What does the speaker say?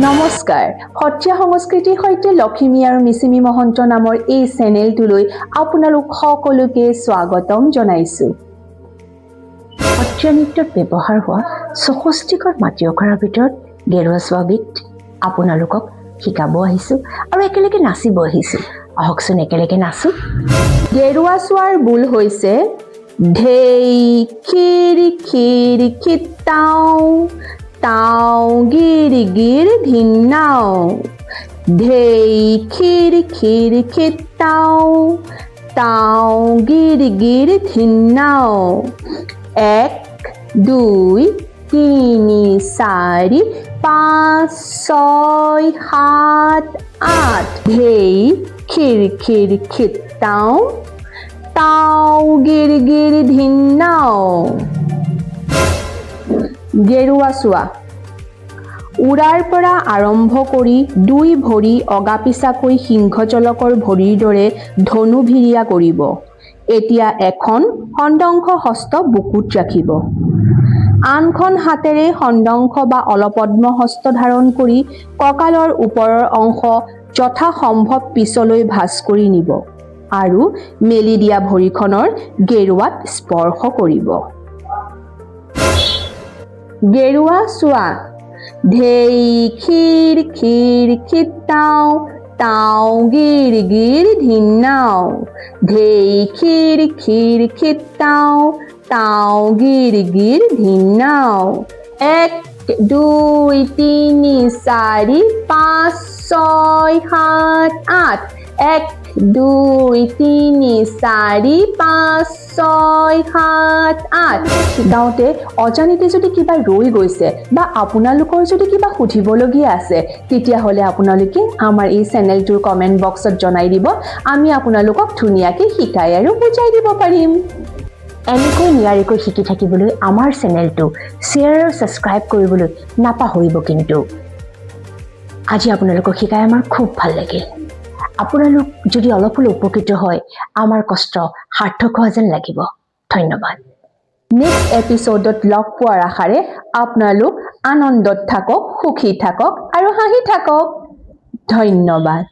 নমস্কাৰ সত্ৰীয়া সংস্কৃতিৰ সৈতে লক্ষ্মী আৰু মিচিমি মহন্ত নামৰ এই চেনেলটোলৈ আপোনালোক সকলোকে স্বাগতম জনাইছো। সত্ৰীয়া নৃত্যত ব্যৱহাৰ হোৱা ৬৪খন মাটি অখৰাৰ ভিতৰত গেৰুৱা চোৱা গীত আপোনালোকক শিকাব আহিছো আৰু একেলগে নাচিব আহিছো। আহকচোন একেলগে নাচো। গেৰুৱা চোৱাৰ বোল হৈছে ধেই খিৰি খিৰি খিতাও তাও গিৰি গিৰি ধিন্নাও ধেই খিৰি খিৰি খিতাও তাও গিৰি গিৰি ধিন্নাও ১ ২ তিনি ৪ ৫ ৬ ৭ ৮ ধেই খিৰি খিৰি খিতাও তাও গিৰি গিৰি ধিন্নাও। গেৰুৱা চোৱা উৰাৰ পৰা আৰম্ভ কৰি দুই ভৰি অগাপিচাকৈ সিংহজলকৰ ভৰিৰ দৰে ধনু ভিৰিয়া কৰিব। এতিয়া এখন খণ্ডংশ হস্ত বুকুত ৰাখিব। আনখন হাতেৰে খণ্ডংশ বা অলপদ্ম হস্ত ধাৰণ কৰি কঁকালৰ ওপৰৰ অংশ যথাসম্ভৱ পিছলৈ ভাঁজ কৰি নিব আৰু মেলি দিয়া ভৰিখনৰ গেৰুৱাত স্পৰ্শ কৰিব। গেৰুৱা চোৱা ধেই খিৰ খিৰ খিতাও তাও গিৰি গিৰি ধিন্নাও ধেই খিৰ খিৰ খিতাও তাও গিৰি গিৰি ধিন্নাও ১ ২ তিনি ৪ ৫ ৬ ৭ ৮ ১ ২ তিনি ৪ ৫ ৬ ৭ ৮ গাওঁতে অজানিতে যদি কিবা ৰৈ গৈছে বা আপোনালোকৰ যদি কিবা সুধিবলগীয়া আছে তেতিয়াহ'লে আপোনালোকে আমাৰ এই চেনেলটোৰ কমেণ্ট বক্সত জনাই দিব। আমি আপোনালোকক ধুনীয়াকৈ শিকাই আৰু বুজাই দিব পাৰিম। এনেকৈ নিয়াৰিকৈ শিকি থাকিবলৈ আমাৰ চেনেলটো শ্বেয়াৰ আৰু ছাবস্ক্ৰাইব কৰিবলৈ নাপাহৰিব। কিন্তু আজি আপোনালোকক শিকাই আমাৰ খুব ভাল লাগিল। আপোনালোক যদি অলপ হ'লেও উপকৃত হয় আমাৰ কষ্ট সাৰ্থক হোৱা যেন লাগিব। ধন্যবাদ। নেক্সট এপিছডত লগ পোৱাৰ আশাৰে আপোনালোক আনন্দত থাকক, সুখী থাকক আৰু হাঁহি থাকক। ধন্যবাদ।